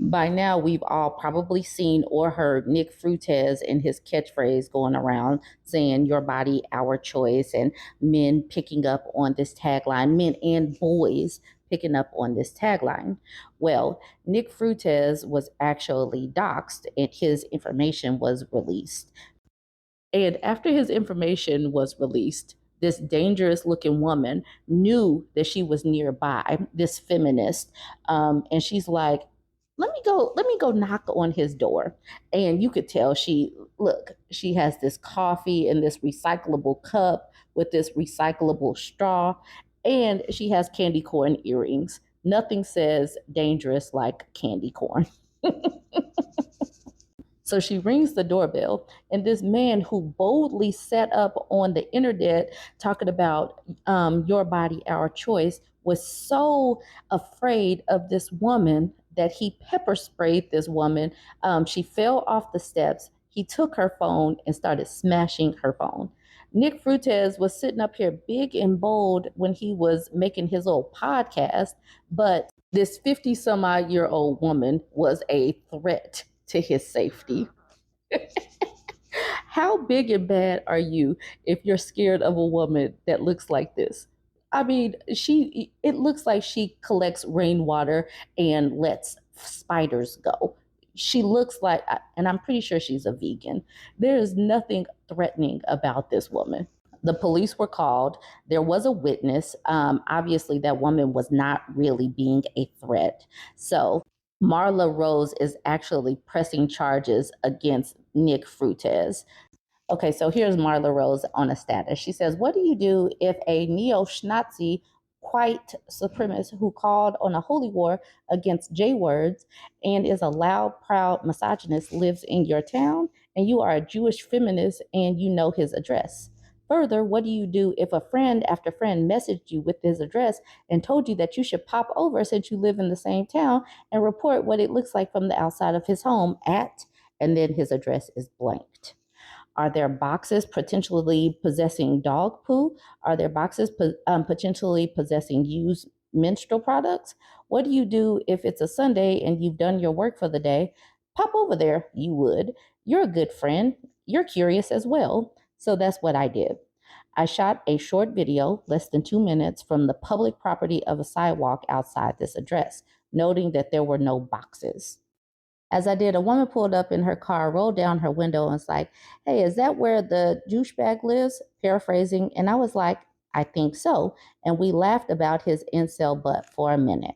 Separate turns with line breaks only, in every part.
By now, we've all probably seen or heard Nick Fuentes and his catchphrase going around saying, "Your body, our choice," and men picking up on this tagline, men and boys picking up on this tagline. Well, Nick Fuentes was actually doxxed and his information was released. And after his information was released, this dangerous looking woman knew that she was nearby, this feminist. And she's like, let me go knock on his door. And you could tell she has this coffee in this recyclable cup with this recyclable straw, and she has candy corn earrings. Nothing says dangerous like candy corn. So she rings the doorbell, and this man who boldly set up on the internet talking about your body, our choice, was so afraid of this woman that he pepper sprayed this woman. She fell off the steps. He took her phone and started smashing her phone. Nick Fuentes was sitting up here big and bold when he was making his little podcast, but this 50 some odd year old woman was a threat to his safety. How big and bad are you if you're scared of a woman that looks like this? I mean, it looks like she collects rainwater and lets spiders go. She looks like, and I'm pretty sure she's a vegan. There is nothing threatening about this woman. The police were called. There was a witness. Obviously, that woman was not really being a threat. So Marla Rose is actually pressing charges against Nick Fuentes. Okay, so here's Marla Rose on a status. She says, "What do you do if a neo Nazi white supremacist who called on a holy war against J words and is a loud, proud misogynist lives in your town and you are a Jewish feminist and you know his address? Further, what do you do if a friend after friend messaged you with his address and told you that you should pop over since you live in the same town and report what it looks like from the outside of his home at," and then his address is blanked? Are there boxes potentially possessing dog poo? Are there boxes potentially possessing used menstrual products? What do you do if it's a Sunday and you've done your work for the day? Pop over there, you would. You're a good friend. You're curious as well. So that's what I did. I shot a short video, less than 2 minutes, from the public property of a sidewalk outside this address, noting that there were no boxes. As I did, a woman pulled up in her car, rolled down her window, and was like, "Hey, is that where the douchebag lives?" Paraphrasing. And I was like, "I think so." And we laughed about his incel butt for a minute.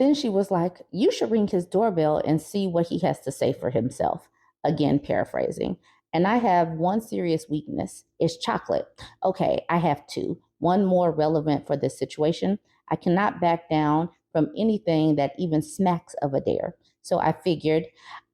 Then she was like, "You should ring his doorbell and see what he has to say for himself." Again, paraphrasing. And I have one serious weakness. It's chocolate. Okay, I have two. One more relevant for this situation. I cannot back down from anything that even smacks of a dare. So I figured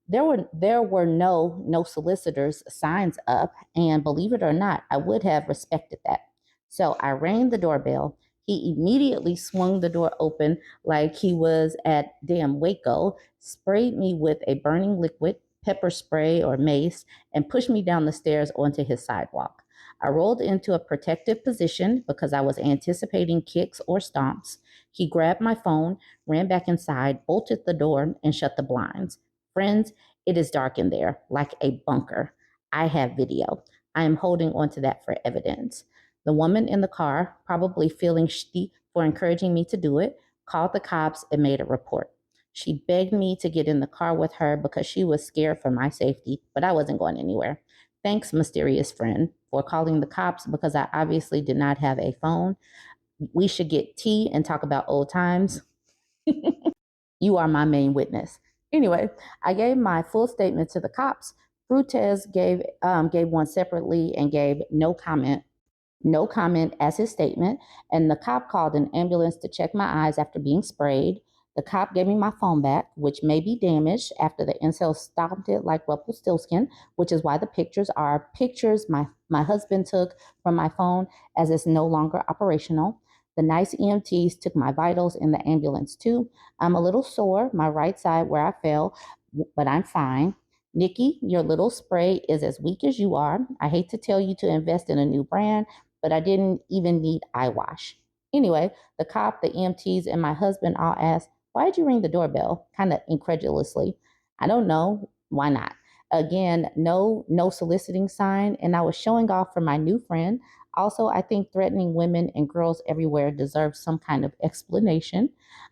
there were no solicitors signs up, and believe it or not, I would have respected that. So I rang the doorbell. He immediately swung the door open like he was at damn Waco, sprayed me with a burning liquid, pepper spray or mace, and pushed me down the stairs onto his sidewalk. I rolled into a protective position because I was anticipating kicks or stomps. He grabbed my phone, ran back inside, bolted the door, and shut the blinds. Friends, it is dark in there, like a bunker. I have video. I am holding on to that for evidence. The woman in the car, probably feeling shitty for encouraging me to do it, called the cops and made a report. She begged me to get in the car with her because she was scared for my safety, but I wasn't going anywhere. Thanks, mysterious friend, for calling the cops because I obviously did not have a phone. We should get tea and talk about old times. You are my main witness. Anyway, I gave my full statement to the cops. Frutes gave one separately and gave no comment as his statement. And the cop called an ambulance to check my eyes after being sprayed. The cop gave me my phone back, which may be damaged after the incel stomped it like Rumpelstiltskin, which is why the pictures are pictures my husband took from my phone as it's no longer operational. The nice EMTs took my vitals in the ambulance too. I'm a little sore, my right side where I fell, but I'm fine. Nikki, your little spray is as weak as you are. I hate to tell you to invest in a new brand, but I didn't even need eye wash. Anyway, the cop, the EMTs, and my husband all asked, Why'd you ring the doorbell? Kind of incredulously. I don't know. Why not? Again, no soliciting sign. And I was showing off for my new friend. Also, I think threatening women and girls everywhere deserves some kind of explanation.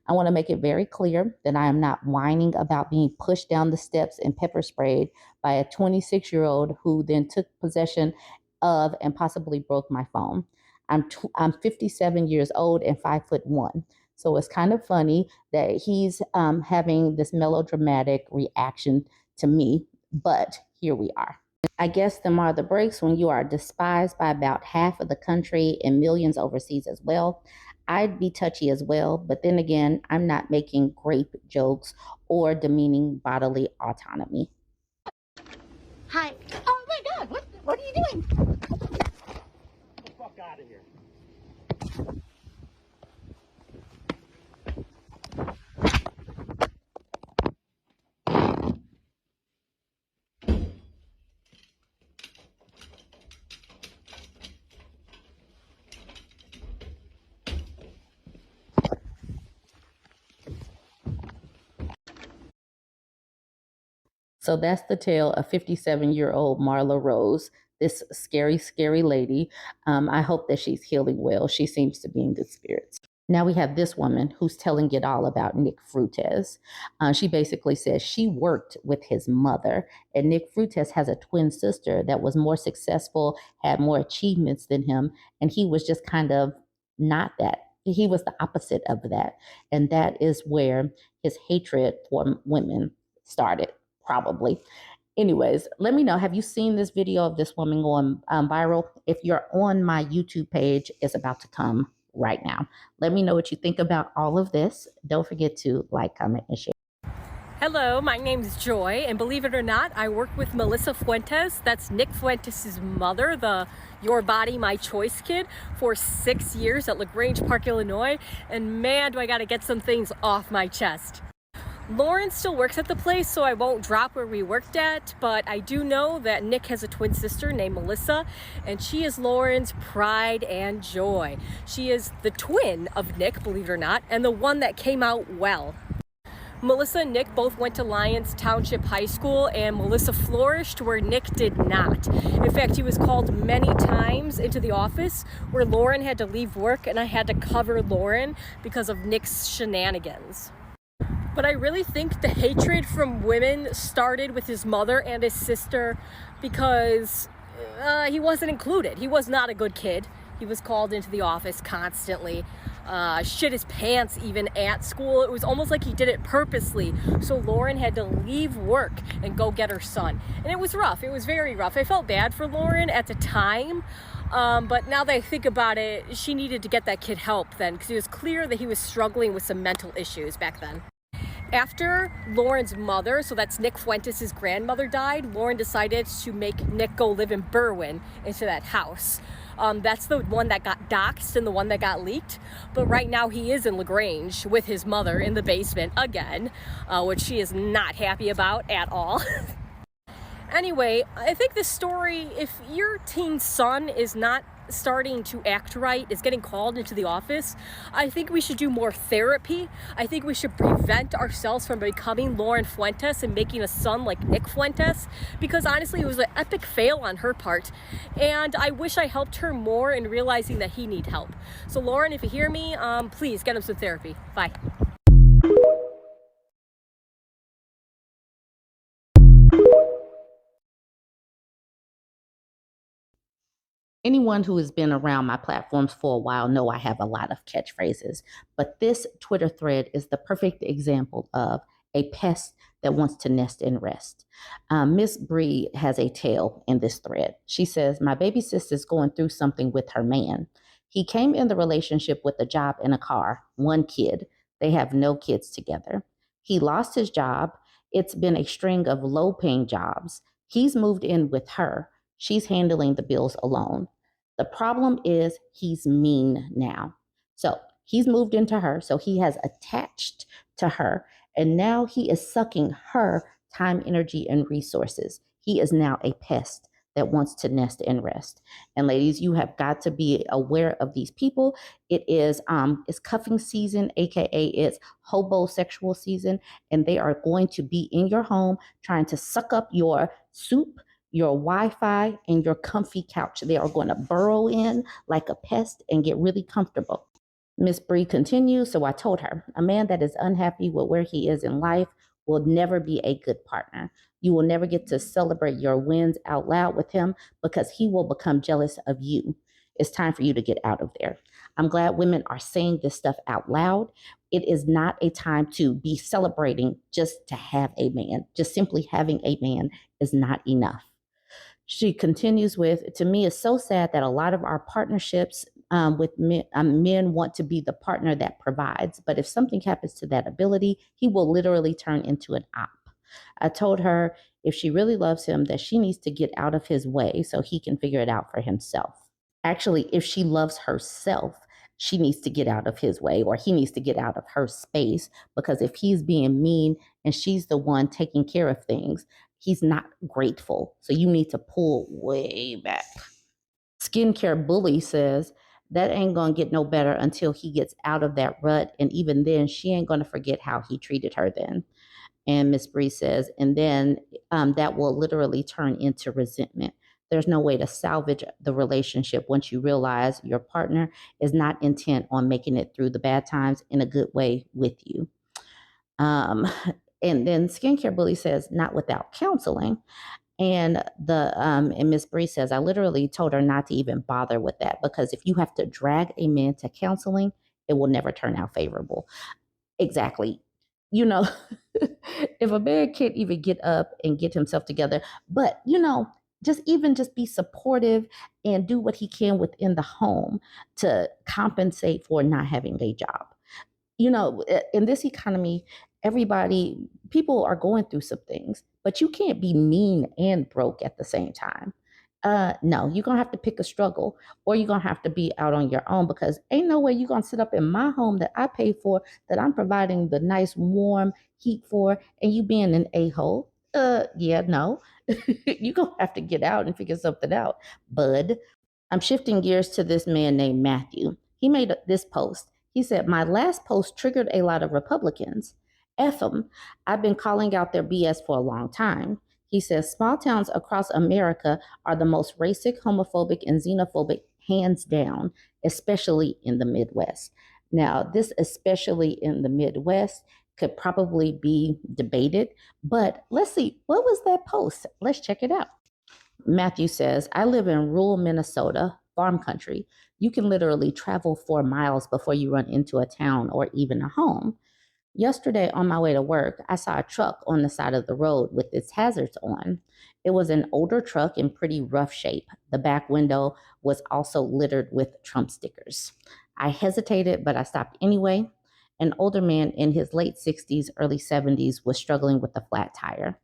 I want to make it very clear that I am not whining about being pushed down the steps and pepper sprayed by a 26-year-old who then took possession of and possibly broke my phone. I'm 57 years old and 5'1". So it's kind of funny that he's having this melodramatic reaction to me, but here we are. I guess them are the breaks when you are despised by about half of the country and millions overseas as well. I'd be touchy as well, but then again, I'm not making grape jokes or demeaning bodily autonomy. Hi. Oh my God, what are you doing?
Get the fuck out of here.
So that's the tale of 57-year-old Marla Rose, this scary, scary lady. I hope that she's healing well. She seems to be in good spirits. Now we have this woman who's telling it all about Nick Fuentes. She basically says she worked with his mother, and Nick Fuentes has a twin sister that was more successful, had more achievements than him, and he was just kind of not that. He was the opposite of that. And that is where his hatred for women started, probably. Anyways, let me know. Have you seen this video of this woman going viral? If you're on my YouTube page, it's about to come right now. Let me know what you think about all of this. Don't forget to like, comment, and share.
Hello, my name is Joy, and believe it or not, I work with Melissa Fuentes. That's Nick Fuentes' mother, the Your Body, My Choice kid, for 6 years at LaGrange Park, Illinois. And man, do I gotta get some things off my chest. Lauren still works at the place, so I won't drop where we worked at, but I do know that Nick has a twin sister named Melissa, and she is Lauren's pride and joy. She is the twin of Nick, believe it or not, and the one that came out well. Melissa and Nick both went to Lyons Township High School, and Melissa flourished where Nick did not. In fact, he was called many times into the office where Lauren had to leave work, and I had to cover Lauren because of Nick's shenanigans. But I really think the hatred from women started with his mother and his sister because he wasn't included. He was not a good kid. He was called into the office constantly, shit his pants even at school. It was almost like he did it purposely. So Lauren had to leave work and go get her son. And it was rough. It was very rough. I felt bad for Lauren at the time. But now that I think about it, she needed to get that kid help then, because it was clear that he was struggling with some mental issues back then. After Lauren's mother, so that's Nick Fuentes' grandmother, died, Lauren decided to make Nick go live in Berwyn into that house. That's the one that got doxxed and the one that got leaked. But right now he is in LaGrange with his mother in the basement again, which she is not happy about at all. Anyway, I think this story, if your teen son is not starting to act right, is getting called into the office, I think we should do more therapy. I think we should prevent ourselves from becoming Lauren Fuentes and making a son like Nick Fuentes, because honestly, it was an epic fail on her part. And I wish I helped her more in realizing that he needs help. So Lauren, if you hear me, please get him some therapy. Bye.
Anyone who has been around my platforms for a while know I have a lot of catchphrases, but this Twitter thread is the perfect example of a pest that wants to nest and rest. Miss Bree has a tale in this thread. She says, my baby sister's going through something with her man. He came in the relationship with a job and a car, one kid. They have no kids together. He lost his job. It's been a string of low-paying jobs. He's moved in with her. She's handling the bills alone. The problem is he's mean now. So he's moved into her. So he has attached to her. And now he is sucking her time, energy, and resources. He is now a pest that wants to nest and rest. And ladies, you have got to be aware of these people. It's cuffing season, aka it's hobosexual season, and they are going to be in your home trying to suck up your soup, your Wi-Fi, and your comfy couch. They are going to burrow in like a pest and get really comfortable. Miss Bree continues, so I told her, a man that is unhappy with where he is in life will never be a good partner. You will never get to celebrate your wins out loud with him because he will become jealous of you. It's time for you to get out of there. I'm glad women are saying this stuff out loud. It is not a time to be celebrating just to have a man. Just simply having a man is not enough. She continues with, to me, it's so sad that a lot of our partnerships with men want to be the partner that provides. But if something happens to that ability, he will literally turn into an op. I told her if she really loves him, that she needs to get out of his way so he can figure it out for himself. Actually, if she loves herself, she needs to get out of his way, or he needs to get out of her space, because if he's being mean and she's the one taking care of things, he's not grateful. So you need to pull way back. Skincare Bully says that ain't going to get no better until he gets out of that rut. And even then, she ain't going to forget how he treated her then. And Miss Bree says, and then that will literally turn into resentment. There's no way to salvage the relationship once you realize your partner is not intent on making it through the bad times in a good way with you. And then Skincare Bully says, not without counseling. And Miss Bree says, I literally told her not to even bother with that, because if you have to drag a man to counseling, it will never turn out favorable. Exactly. You know, if a man can't even get up and get himself together, but just be supportive and do what he can within the home to compensate for not having a job. In this economy, people are going through some things, but you can't be mean and broke at the same time. No, you're going to have to pick a struggle, or you're going to have to be out on your own, because ain't no way you're going to sit up in my home that I pay for, that I'm providing the nice warm heat for, and you being an a-hole. Yeah, no. You're going to have to get out and figure something out, bud. I'm shifting gears to this man named Matthew. He made this post. He said, my last post triggered a lot of Republicans. F them. I've been calling out their BS for a long time. He says, small towns across America are the most racist, homophobic, and xenophobic, hands down, especially in the Midwest. Now, this especially in the Midwest could probably be debated, but let's see, what was that post? Let's check it out. Matthew says, I live in rural Minnesota, farm country. You can literally travel 4 miles before you run into a town or even a home. Yesterday on my way to work, I saw a truck on the side of the road with its hazards on. It was an older truck in pretty rough shape. The back window was also littered with Trump stickers. I hesitated, but I stopped anyway. An older man in his late 60s, early 70s was struggling with a flat tire.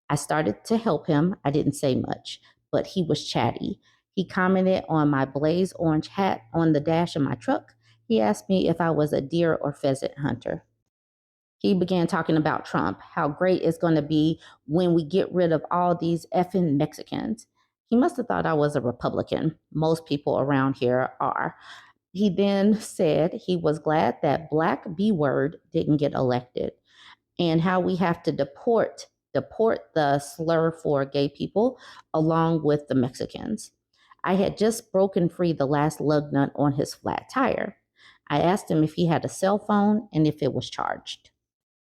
I started to help him. I didn't say much, but he was chatty. He commented on my blaze orange hat on the dash of my truck. He asked me if I was a deer or pheasant hunter. He began talking about Trump, how great it's going to be when we get rid of all these effing Mexicans. He must have thought I was a Republican. Most people around here are. He then said he was glad that Black B word didn't get elected, and how we have to deport the slur for gay people along with the Mexicans. I had just broken free the last lug nut on his flat tire. I asked him if he had a cell phone and if it was charged.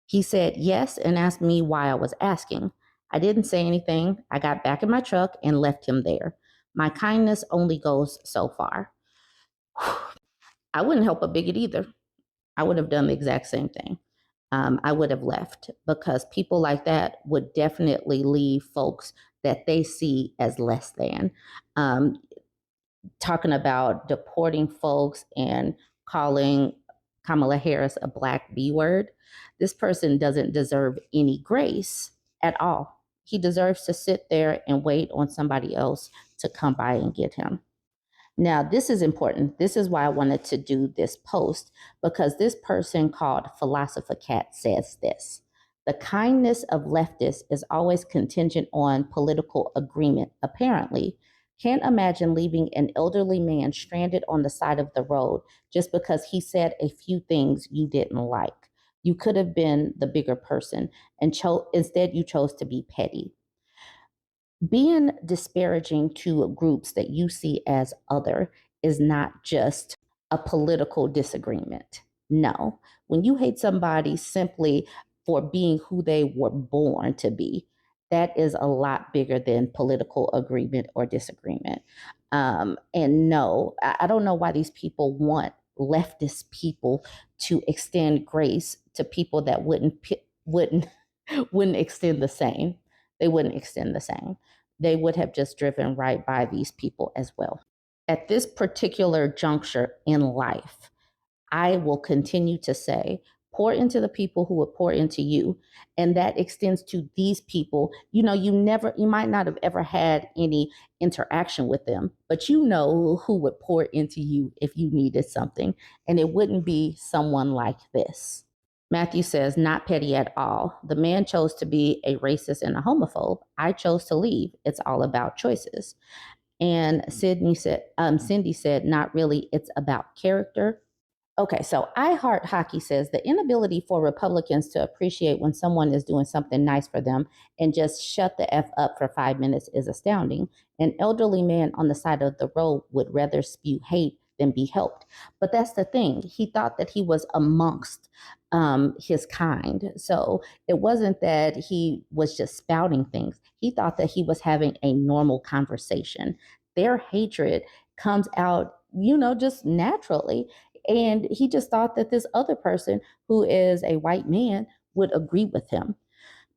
He said yes and asked me why I was asking. I didn't say anything. I got back in my truck and left him there. My kindness only goes so far. I wouldn't help a bigot either. I would have done the exact same thing. I would have left, because people like that would definitely leave folks that they see as less than. Talking about deporting folks and calling Kamala Harris a Black B word, this person doesn't deserve any grace at all. He deserves to sit there and wait on somebody else to come by and get him. Now, this is important. This is why I wanted to do this post, because this person called Philosopher Cat says this. The kindness of leftists is always contingent on political agreement, apparently. Can't imagine leaving an elderly man stranded on the side of the road just because he said a few things you didn't like. You could have been the bigger person and instead you chose to be petty. Being disparaging to groups that you see as other is not just a political disagreement. No, when you hate somebody simply for being who they were born to be, that is a lot bigger than political agreement or disagreement. And no, I don't know why these people want leftist people to extend grace to people that wouldn't wouldn't extend the same. They wouldn't extend the same. They would have just driven right by these people as well. At this particular juncture in life, I will continue to say, pour into the people who would pour into you. And that extends to these people. You know, you might not have ever had any interaction with them, but you know who would pour into you if you needed something. And it wouldn't be someone like this. Matthew says, not petty at all. The man chose to be a racist and a homophobe. I chose to leave. It's all about choices. And Cindy said, not really. It's about character. Okay, so I Heart Hockey says the inability for Republicans to appreciate when someone is doing something nice for them and just shut the F up for 5 minutes is astounding. An elderly man on the side of the road would rather spew hate than be helped. But that's the thing. He thought that he was amongst his kind. So it wasn't that he was just spouting things. He thought that he was having a normal conversation. Their hatred comes out, just naturally. And he just thought that this other person, who is a white man, would agree with him.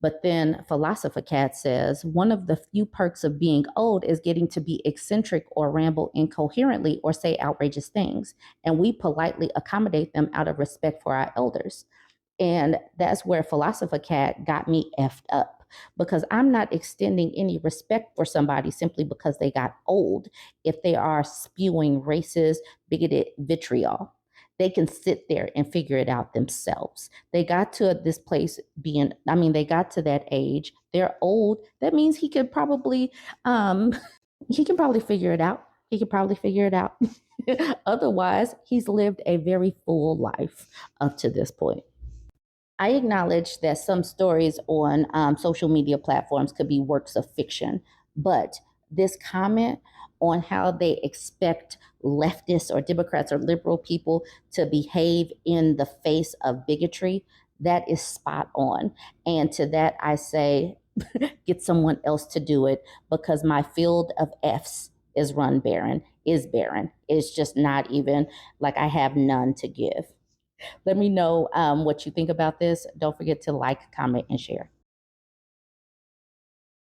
But then Philosopher Cat says one of the few perks of being old is getting to be eccentric or ramble incoherently or say outrageous things. And we politely accommodate them out of respect for our elders. And that's where Philosopher Cat got me effed up, because I'm not extending any respect for somebody simply because they got old if they are spewing racist, bigoted vitriol. They can sit there and figure it out themselves. They got to this place they got to that age. They're old. That means um, he can probably figure it out. He can probably figure it out. Otherwise, he's lived a very full life up to this point. I acknowledge that some stories on social media platforms could be works of fiction, but this comment on how they expect leftists or Democrats or liberal people to behave in the face of bigotry, that is spot on. And to that, I say, get someone else to do it, because my field of F's is barren. It's just not even like I have none to give. Let me know what you think about this. Don't forget to like, comment, and share.